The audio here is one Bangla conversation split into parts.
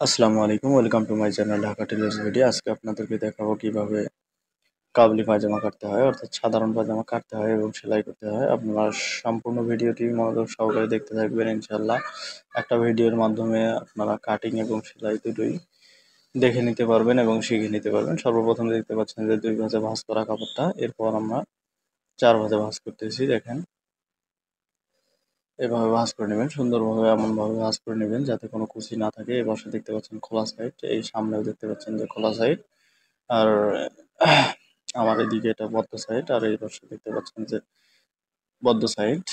আসসালামু আলাইকুম, welcome to my channel Dhaka tailors video. আজকে আপনাদেরকে দেখাবো কিভাবে কাবলি পায়জামা কাটতে হয়, অর্থাৎ সাধারণ পায়জামা কাটতে হয় এবং সেলাই করতে হয়। আপনারা সম্পূর্ণ ভিডিওটি মনোযোগ সহকারে দেখতে থাকবেন ইনশাল্লাহ। একটা ভিডিওর মাধ্যমে আপনারা কাটিং এবং সেলাই দুটোই দেখে নিতে পারবেন এবং শিখে নিতে পারবেন। সর্বপ্রথম দেখতে পাচ্ছেন যে 2 ভাঁজে ভাঁজ করা কাপড়টা, এরপর আমরা 4 ভাঁজে ভাঁজ করতেছি। দেখেন, এভাবে ভাঁজ করে নেবেন সুন্দরভাবে, এমনভাবে ভাঁজ করে নেবেন যাতে কোনো কুচি না থাকে। এই পাশে দেখতে পাচ্ছেন খোলা সাইড, এই সামনেও দেখতে পাচ্ছেন যে খোলা সাইড। আর আমার এদিকে এটা বদ্ধ সাইড, আর এই পাশে দেখতে পাচ্ছেন যে বদ্ধ সাইড।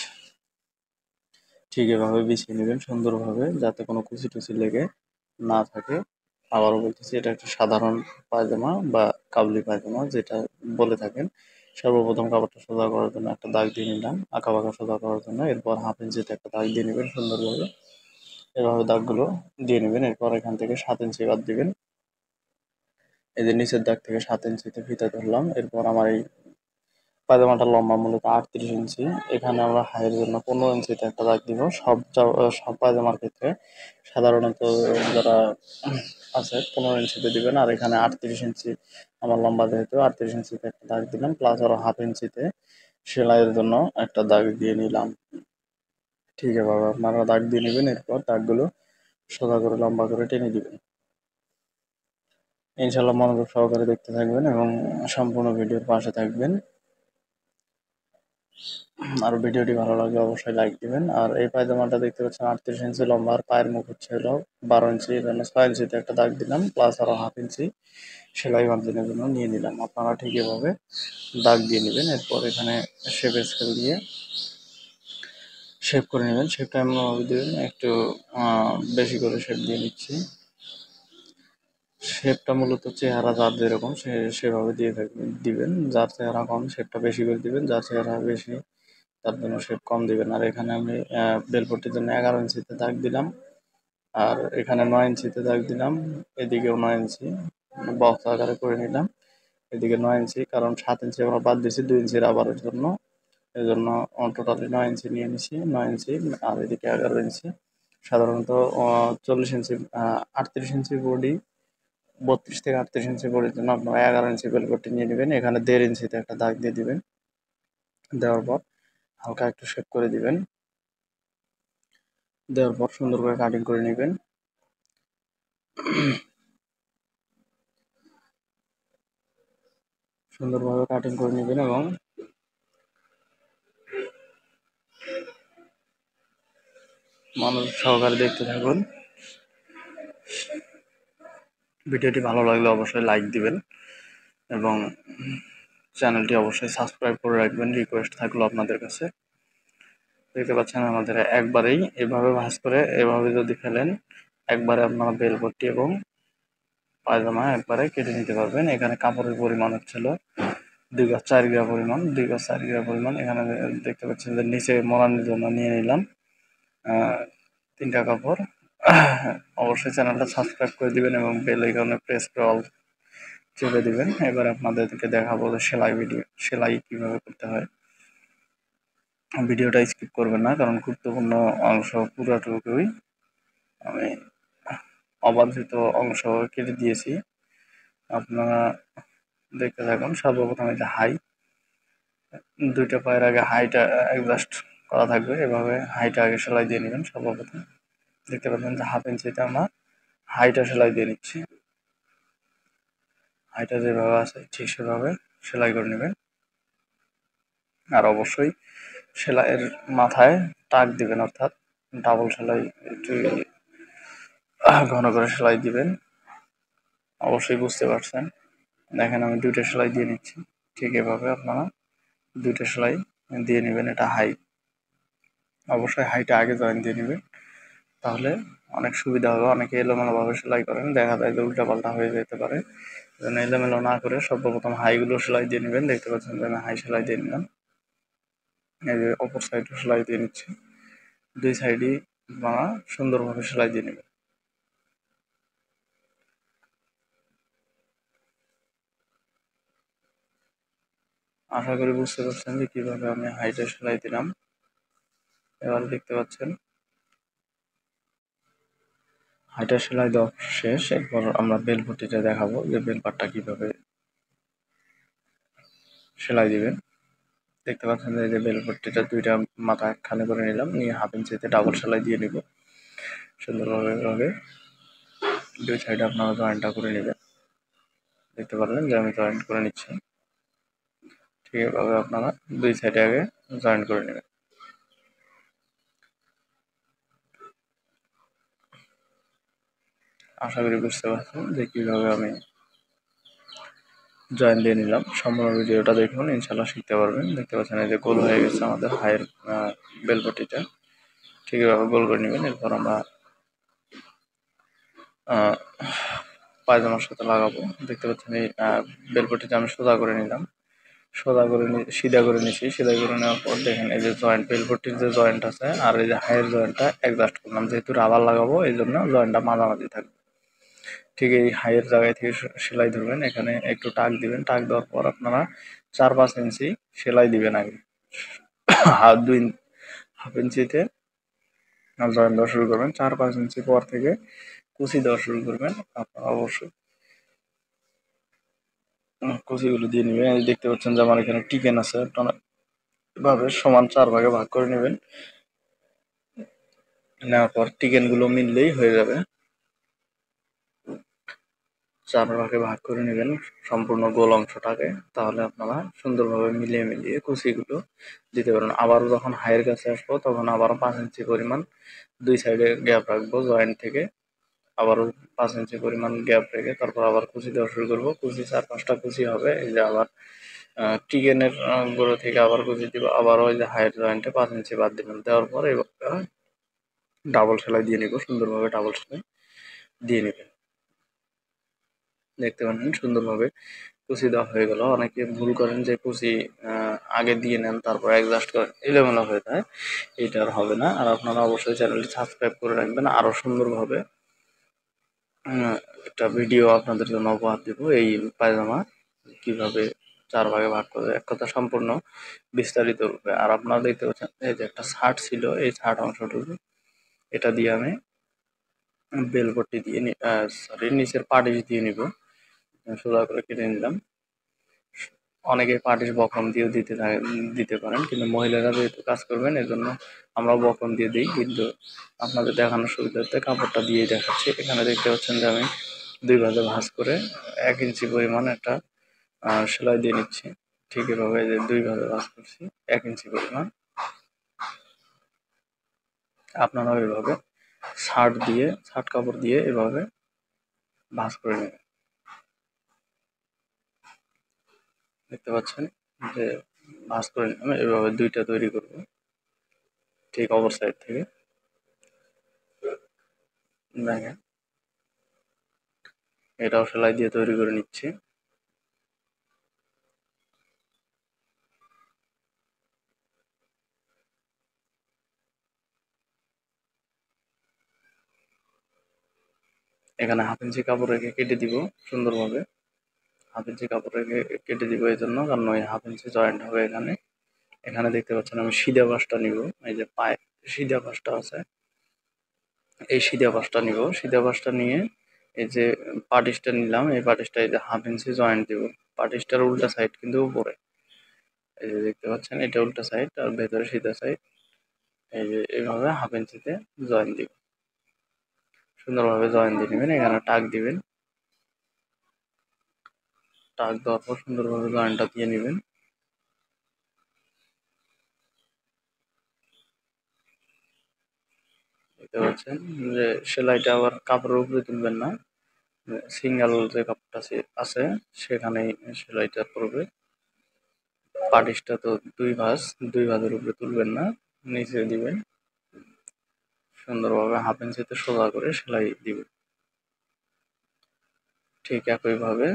ঠিক এভাবে বিছিয়ে নেবেন সুন্দরভাবে যাতে কোনো কুচি টুচি লেগে না থাকে। আবারও বলতেছি, এটা একটা সাধারণ পায়জামা বা কাবলি পায়জামা যেটা বলে থাকেন। সর্বপ্রথম কাপড়টা সোজা করার জন্য একটা দাগ দিয়ে নিলাম, আঁকা বাঁকা সোজা করার জন্য। এরপর হাফ ইঞ্চিতে একটা দাগ দিয়ে নেবেন সুন্দরভাবে, এভাবে দাগগুলো দিয়ে নেবেন। এরপর এখান থেকে 7 ইঞ্চি বাদ দিবেন। এই যে নিচের দাগ থেকে 7 ইঞ্চিতে ফিতা ধরলাম। এরপর আমার এই পায়জামাটার লম্বা মূলত 38 ইঞ্চি। এখানে আমরা হাইয়ের জন্য 15 ইঞ্চিতে একটা দাগ দিব। সব পায়জামার ক্ষেত্রে সাধারণত যারা আছে 15 ইঞ্চিতে দিবেন, আর এখানে 38 ইঞ্চি আমার লম্বা, যেহেতু 38 ইঞ্চিতে একটা দাগ দিলাম, প্লাস আরো হাফ ইঞ্চিতে সেলাইয়ের জন্য একটা দাগ দিয়ে নিলাম। ঠিক এভাবে আপনারা দাগ দিয়ে নেবেন। এরপর দাগগুলো সোজা করে লম্বা করে টেনে দিবেন। ইনশাল্লাহ মনোযোগ সহকারে দেখতে থাকবেন এবং সম্পূর্ণ ভিডিওর পাশে থাকবেন। আর ভিডিওটি ভালো লাগলে অবশ্যই লাইক দিবেন। আর এই পায়জামাটা দেখতে পাচ্ছেন 38 ইঞ্চি লম্বা, আর পায়ের মুখ হচ্ছে হলো 12 ইঞ্চি, এর জন্য 6 ইঞ্চিতে একটা দাগ দিলাম, প্লাস আরো হাফ ইঞ্চি সেলাই মার্জিনের জন্য নিয়ে নিলাম। আপনারা ঠিক এভাবে দাগ দিয়ে নেবেন। এরপর এখানে শেপের স্কেল দিয়ে শেপ করে নেবেন। শেপটা এমনভাবে দেবেন, একটু বেশি করে শেপ দিয়ে নিচ্ছি। শেপটা মূলত চেহারা যার যেরকম সেভাবে দিয়ে দিবেন। যার চেহারা কম শেপটা বেশি করে দিবেন, যার চেহারা বেশি তার জন্য শেপ কম দিবেন। আর এখানে আমি বেলপট্টির জন্য 11 ইঞ্চিতে দাগ দিলাম, আর এখানে 9 ইঞ্চিতে দাগ দিলাম। এদিকেও 9 ইঞ্চি বক্স আকারে করে নিলাম। এদিকে 9 ইঞ্চি, কারণ 7 ইঞ্চি আমরা বাদ দিয়েছি 2 ইঞ্চি রাবারের জন্য, এই জন্য টোটালি 9 ইঞ্চি নিয়ে নিছি। 9 ইঞ্চি আর এদিকে 11 ইঞ্চি। সাধারণত 40 ইঞ্চি 38 ইঞ্চি বডি, 32 থেকে 38 ইঞ্চি বডির জন্য আপনারা 11 ইঞ্চি বেলপট্টি নিয়ে নেবেন। এখানে 1.5 ইঞ্চিতে একটা দাগ দিয়ে দিবেন। দেওয়ার পর হালকা একটু শেপ করে দিবেন। দেওয়ার পর সুন্দর করে কাটিং করে নেবেন। সুন্দরভাবে কাটিং করে নেবেন এবং মানুষ সহকারে দেখতে থাকুন। ভিডিওটি ভালো লাগলে অবশ্যই লাইক দিবেন এবং চ্যানেলটি অবশ্যই সাবস্ক্রাইব করে রাখবেন, রিকোয়েস্ট থাকলো আপনাদের কাছে। দেখতে পাচ্ছেন আমাদের একবারেই এভাবে ভাঁজ করে এভাবে যদি ফেলেন, একবারে আপনারা বেলপট্টি এবং পায়জামা একবারে কেটে নিতে পারবেন। এখানে কাপড়ের পরিমাণ হচ্ছিল 2 গজ 4 গিরা পরিমাণ, 2 গজ 4 গিরা পরিমাণ। এখানে দেখতে পাচ্ছেন যে নিচে মোড়ানোর জন্য নিয়ে নিলাম 3টা কাপড়। অবশ্যই চ্যানেলটা সাবস্ক্রাইব করে দিবেন এবং বেল আইকনে প্রেস করে অল চেপে দিবেন। এবার আপনাদেরকে দেখাবো যে সেলাই কিভাবে করতে হয়। ভিডিওটা স্কিপ করবেন না, কারণ গুরুত্বপূর্ণ অংশ পুরোটুকুই আমি অবাঞ্ছিত অংশ কেটে দিয়েছি। আপনারা দেখতে থাকুন। সর্বপ্রথম এটা হাই, 2টা পায়ের আগে হাইটা অ্যাডজাস্ট করা থাকবে। এভাবে হাইটা আগে সেলাই দিয়ে নেবেন। সর্বপ্রথম দেখতে পাচ্ছেন যে হাফ ইঞ্চিতে আমরা হাইটা সেলাই দিয়ে নিচ্ছি। হাইটা যেভাবে আছে ঠিক সেভাবে সেলাই করে নেবেন। আর অবশ্যই সেলাইয়ের মাথায় টাক দিবেন, অর্থাৎ ডাবল সেলাই একটু ঘন করে সেলাই দিবেন। অবশ্যই বুঝতে পারছেন। দেখেন আমি 2টা সেলাই দিয়ে নিচ্ছি। ঠিক এভাবে আপনারা 2টা সেলাই দিয়ে নেবেন। এটা হাই, অবশ্যই হাইটা আগে জয়েন দিয়ে নেবেন, তাহলে অনেক সুবিধা হবে। অনেকে এলোমেলোভাবে সেলাই করেন, দেখা যায় যে উল্টাপাল্টা হয়ে যেতে পারে। এজন্য এলোমেলো না করে সর্বপ্রথম হাইগুলো সেলাই দিয়ে নেবেন। দেখতে পাচ্ছেন যে আমি হাই সেলাই দিয়ে নিলাম। এই যে অপর সাইডে সেলাই দিয়ে নিচ্ছি। 2 সাইডই আপনারা সুন্দরভাবে সেলাই দিয়ে নেবেন। আশা করি বুঝতে পারছেন যে কিভাবে আমি হাইটা সেলাই দিলাম। এবার দেখতে পাচ্ছেন এটা সেলাই দেওয়া শেষ। এরপর আমরা বেল পট্টিটা দেখাবো যে বেল পাটটা কিভাবে সেলাই দিবেন। দেখতে পাচ্ছেন যে এই যে বেল পট্টিটা দুইটা মাথা একখানে করে নিলাম, নিয়ে হাফ ইঞ্চিতে ডাবল সেলাই দিয়ে নিব সুন্দরভাবে। এভাবে দুই সাইডে আপনারা জয়েন্টটা করে নেবেন। দেখতে পারলেন যে আমি জয়েন্ট করে নিচ্ছি। ঠিক এভাবে আপনারা দুই সাইডে আগে জয়েন্ট করে নেবেন। আশা করি বুঝতে পারছেন যে কিভাবে আমি জয়েন দিয়ে নিলাম। সম্পূর্ণ ভিডিওটা দেখুন, ইনশাল্লাহ শিখতে পারবেন। দেখতে পাচ্ছেন এই যে গোল হয়ে গেছে আমাদের হাইয়ের বেল পট্টিটা। ঠিক এভাবে গোল করে নেবেন। এরপর আমরা পায়জামার সাথে লাগাবো। দেখতে পাচ্ছেন এই বেল পট্টিটা আমি সোজা করে নিলাম, সোজা করে সিধা করে নিচ্ছি। সিধা করে নেওয়ার পর দেখেন এই যে জয়েন্ট, বেল পট্টির যে জয়েন্ট আছে আর এই যে হাইয়ের জয়েন্টটা অ্যাডজাস্ট করলাম, যেহেতু রাবার লাগাবো এই জন্য জয়েন্টটা মাঝামাঝি থাকবে। ঠিক এই হাইয়ের জায়গায় থেকে সেলাই ধরবেন, এখানে একটু টাক দিবেন। টাক দেওয়ার পর আপনারা 4-5 ইঞ্চি সেলাই দিবেন আগে। হাফ দুই হাফ ইঞ্চিতে জয়েন দেওয়া শুরু করবেন। 4-5 ইঞ্চি পর থেকে কুচি দেওয়া শুরু করবেন। আপনারা অবশ্যই কুচিগুলো দিয়ে নেবেন। এই দেখতে পাচ্ছেন যে আমার এখানে টিকেন আছে, আপনারা এভাবে সমান 4 ভাগে ভাগ করে নেবেন। নেওয়ার পর টিকেনগুলো মিললেই হয়ে যাবে। 4 ভাগে ভাগ করে নেবেন সম্পূর্ণ গোল অংশটাকে, তাহলে আপনারা সুন্দরভাবে মিলিয়ে মিলিয়ে কুচিগুলো দিতে পারেন। আবারও যখন হাইয়ের কাছে আসবো তখন আবারও 5 ইঞ্চি পরিমাণ দুই সাইডে গ্যাপ রাখবো জয়েন্ট থেকে। আবারও 5 ইঞ্চি পরিমাণ গ্যাপ রেখে তারপর আবার কুচি দেওয়া শুরু করবো। কুচি 4-5টা কুচি হবে। এই যে আবার টিকেনের গোড়া থেকে আবার কুচি দিব। আবারও ওই যে হাইয়ের জয়েন্টে 5 ইঞ্চি বাদ দিলাম। দেওয়ার পর এবার ডাবল সেলাই দিয়ে নিব, সুন্দরভাবে ডাবল সেলাই দিয়ে নেবেন। দেখতে পাচ্ছেন সুন্দরভাবে কুচি দেওয়া হয়ে গেল। অনেকে ভুল করেন যে কুচি আগে দিয়ে নেন তারপর অ্যাডজাস্ট করেন, এলোমেলো হয়ে যায়। এটা আর হবে না। আর আপনারা অবশ্যই চ্যানেলটি সাবস্ক্রাইব করে রাখবেন। আরও সুন্দরভাবে একটা ভিডিও আপনাদের জন্য উপহার দিব এই পায়জামা কিভাবে 4 ভাগে ভাগ করে, এক কথা সম্পূর্ণ বিস্তারিত রূপে। আর আপনারা দেখতে পাচ্ছেন এই যে একটা ছাট ছিল, এই ছাট অংশটুকু এটা দিয়ে আমি বেল পট্টি দিয়ে সরি নিচের পাটিশ দিয়ে নিব। সোজা করে কেটে নিলাম। অনেকে পাটিশ বকরম দিয়েও দিতে পারেন, কিন্তু মহিলারা যেহেতু কাজ করবেন এজন্য আমরা বকরম দিয়ে দিই। কিন্তু আপনাদের দেখানোর সুবিধার্থে কাপড়টা দিয়েই দেখাচ্ছি। এখানে দেখতে পাচ্ছেন যে আমি দুই ভাঁজে ভাঁজ করে 1 ইঞ্চি পরিমাণ একটা সেলাই দিয়ে নিচ্ছি। ঠিক এভাবে যে দুই ভাঁজে ভাঁজ করছি 1 ইঞ্চি পরিমাণ। আপনারাও এভাবে ছাট কাপড় দিয়ে এভাবে ভাঁজ করে নেবেন। দেখতে পাচ্ছেন যে ভাঁজ করে নিলাম। এভাবে দুইটা তৈরি করব ঠিক অপর সাইড থেকে। দেখেন এটাও সেলাই দিয়ে তৈরি করে নিচ্ছি। এখানে হাফ ইঞ্চি কাপড় রেখে কেটে দিব সুন্দরভাবে। হাফ ইঞ্চি কাপড় রেখে কেটে দিব এই জন্য, কারণ ওই হাফ ইঞ্চি জয়েন্ট হবে এখানে। এখানে দেখতে পাচ্ছেন আমি সিধা পাশটা নিব। এই যে পায়ে সিধা পাশটা আছে, এই সিধা পাশটা নিব। সিধা পাশটা নিয়ে এই যে পাটিশটা নিলাম, এই পাটিশটা এই যে হাফ ইঞ্চি জয়েন্ট দিব। পাটিশটার উল্টা সাইড কিন্তু উপরে। এই যে দেখতে পাচ্ছেন এটা উল্টা সাইড আর ভেতরে সিধা সাইড। এই যে এইভাবে হাফ ইঞ্চিতে জয়েন দিব। সুন্দরভাবে জয়েন দিয়ে নেবেন। এখানে টাক দিবেন। টাক দেওয়ার পর সুন্দরভাবে জয়েন্টটা দিয়ে নেবেন। দেখতে পাচ্ছেন যে সেলাইটা আবার কাপড়ের উপরে তুলবেন না, সিঙ্গেল যে কাপড়টা আছে সেখানেই সেলাইটা পড়বে। পাটিশটা তো দুই ভাঁজের উপরে তুলবেন না, নিচে দিবেন। সুন্দরভাবে হাফ ইঞ্চিতে সোজা করে সেলাই দিবেন। ঠিক একইভাবে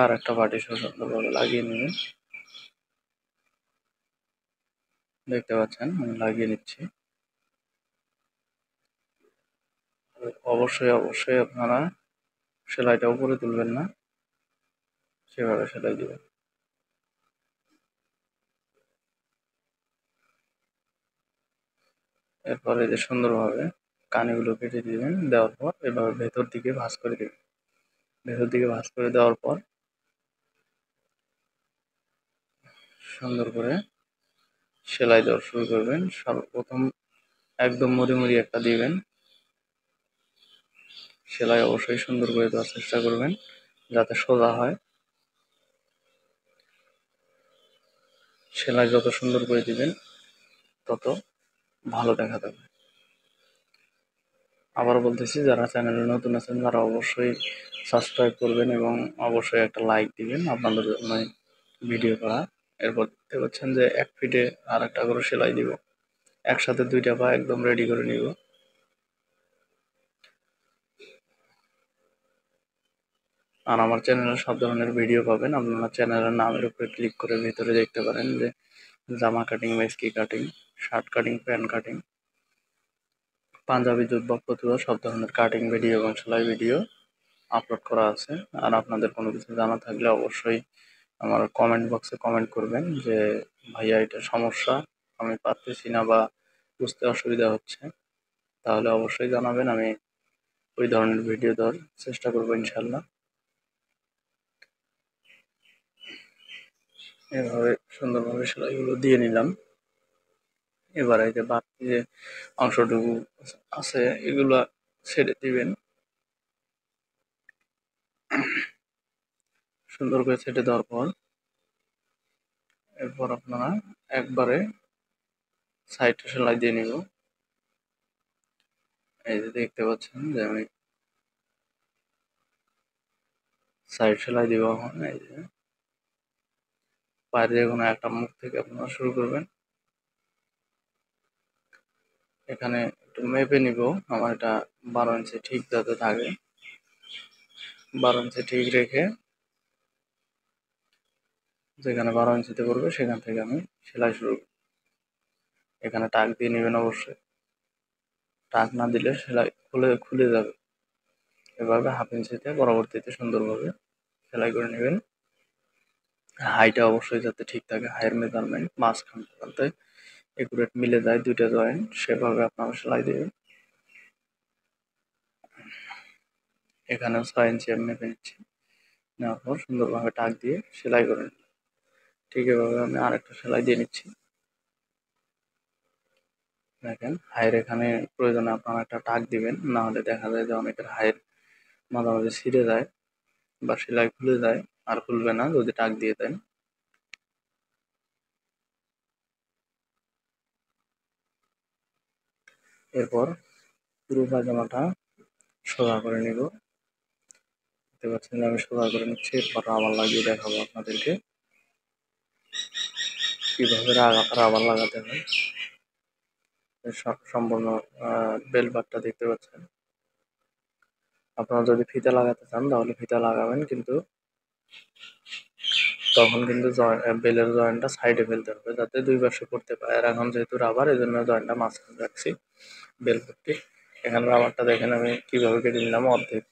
আর একটা পাটিশও সুন্দরভাবে লাগিয়ে নেবেন। দেখতে পাচ্ছেন আমি লাগিয়ে নিচ্ছি। অবশ্যই আপনারা সেলাইটা উপরে তুলবেন না, সেভাবে সেলাই দিবেন। এরপরে যে সুন্দরভাবে কানিগুলো কেটে দিবেন, দেওয়ার পর এভাবে ভেতর দিকে ভাঁজ করে দিবেন। ভেতর দিকে ভাঁজ করে দেওয়ার পর সুন্দর করে সেলাই দেওয়া শুরু করবেন। সর্বপ্রথম একদম মুড়ি মুড়ি একটা দিবেন। সেলাই অবশ্যই সুন্দর করে দেওয়ার চেষ্টা করবেন যাতে সোজা হয়। সেলাই যত সুন্দর করে দিবেন তত ভালো দেখা যাবে। আবার বলতেছি, যারা চ্যানেলে নতুন আছেন তারা অবশ্যই সাবস্ক্রাইব করবেন এবং অবশ্যই একটা লাইক দিবেন আপনাদের জন্য ভিডিও করা। এরপর দেখতে পাচ্ছেন যে এক ফিটে আর একটা করে সেলাই দিব। একসাথে দুইটা পা একদম রেডি করে নিব। আর আমার চ্যানেলে সব ধরনের ভিডিও পাবেন। আপনারা চ্যানেলের নামের উপরে ক্লিক করে ভিতরে দেখতে পারেন যে জামা কাটিং, মেস্কি cutting, shirt cutting, pant cutting, পাঞ্জাবি, জুব্বা, ফতুয়া সব ধরনের কাটিং ভিডিও এবং সেলাই ভিডিও আপলোড করা আছে। আর আপনাদের কোনো কিছু জানা থাকলে অবশ্যই আমার কমেন্ট বক্সে কমেন্ট করবেন যে ভাইয়া এটা সমস্যা, আমি পারতেছি না বা বুঝতে অসুবিধা হচ্ছে, তাহলে অবশ্যই জানাবেন। আমি ওই ধরনের ভিডিও দেওয়ার চেষ্টা করবো ইনশাল্লাহ। এভাবে সুন্দরভাবে সেলাইগুলো দিয়ে নিলাম। এবার এই যে বাকি যে অংশটুকু আছে এগুলা ছেড়ে দিবেন। সুন্দর করে ছেড়ে দেওয়ার পর এরপর আপনারা একবারে সাইডে সেলাই দিয়ে নিব। এই যে দেখতে পাচ্ছেন যে আমি সাইড সেলাই দিব। এখন এই যে বাইরে যে কোনো একটা মুখ থেকে আপনারা শুরু করবেন। এখানে একটু মেপে নিব, আমার এটা 12 ইঞ্চি ঠিক যাতে থাকে। 12 ইঞ্চি ঠিক রেখে যেখানে 12 ইঞ্চিতে পড়বে সেখান থেকে আমি সেলাই শুরু করব। এখানে টাক দিয়ে নেবেন অবশ্যই, টাক না দিলে সেলাই খুলে খুলে যাবে। এভাবে হাফ ইঞ্চিতে পরবর্তীতে সুন্দরভাবে সেলাই করে নেবেন। হাইটা অবশ্যই যাতে ঠিক থাকে, হাইয়ের মেজারমেন্ট মাঝখানটা যাতে একুরেট মিলে যায় দুইটা জয়েন্ট, সেভাবে আপনারা সেলাই দেবেন। এখানেও 6 ইঞ্চি আমি মেপে নিচ্ছি। নেওয়ার পর সুন্দরভাবে টাক দিয়ে সেলাই করে নিলাম। ঠিক এভাবে আমি আরেকটা সেলাই দিয়ে নিচ্ছি। দেখেন হাইয়ের এখানে প্রয়োজনে আপনারা একটা টাক দিবেন, না হলে দেখা যায় যে অনেকের হাইয়ের মাঝামাঝি ছিঁড়ে যায় বা সেলাই খুলে যায়, আর খুলবে না যদি টাক দিয়ে দেন। এরপর পুরো পায়জামাটা সোজা করে নিব। দেখতে পাচ্ছেন যে আমি সোজা করে নিচ্ছি। এরপর রাবার লাগিয়ে দেখাবো আপনাদেরকে কিভাবে রাবার লাগাতে হয়। সম্পূর্ণ বেল বাটটা দেখতে পাচ্ছেন। আপনারা যদি ফিতা লাগাতে চান তাহলে ফিতা লাগাবেন, কিন্তু তখন কিন্তু বেলের জয়েন্টটা সাইডে ফেলতে হবে যাতে দুই পাশে পড়তে পারে। আর এখন যেহেতু রাবার, এই জন্য জয়েন্টটা মাঝখানে রাখছি বেল পট্টি। এখানে রাবারটা দেখেন আমি কিভাবে কেটে নিলাম, অর্ধেক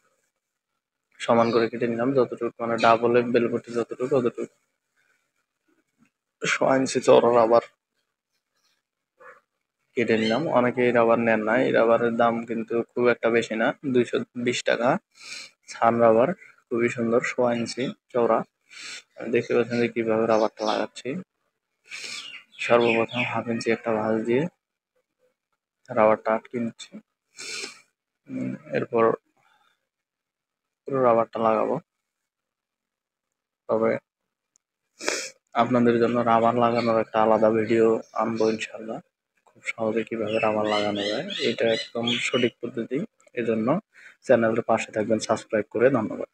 সমান করে কেটে নিলাম, যতটুকু মানে ডাবলে বেল পট্টি যতটুকু ততটুকু 6 ইঞ্চি চওড়া রাবার কেটে নিলাম। অনেকে এই রাবার নেন না, এই রাবারের দাম কিন্তু খুব একটা বেশি না, 220 টাকা। ছান রাবার, খুবই সুন্দর, 6 ইঞ্চি চওড়া। দেখতে পাচ্ছেন যে কিভাবে রাবারটা লাগাচ্ছি। সর্বপ্রথম হাফ ইঞ্চি একটা ভাঁজ দিয়ে রাবারটা আটকে নিচ্ছি। এরপর পুরো রাবারটা লাগাবো। তবে আপনাদের জন্য রাবার লাগানোর একটা আলাদা ভিডিও আনবো ইনশাল্লাহ, খুব সহজে কিভাবে রাবার লাগানো যায়, এটা একদম সঠিক পদ্ধতি। এজন্য চ্যানেলের পাশে থাকবেন সাবস্ক্রাইব করে। ধন্যবাদ।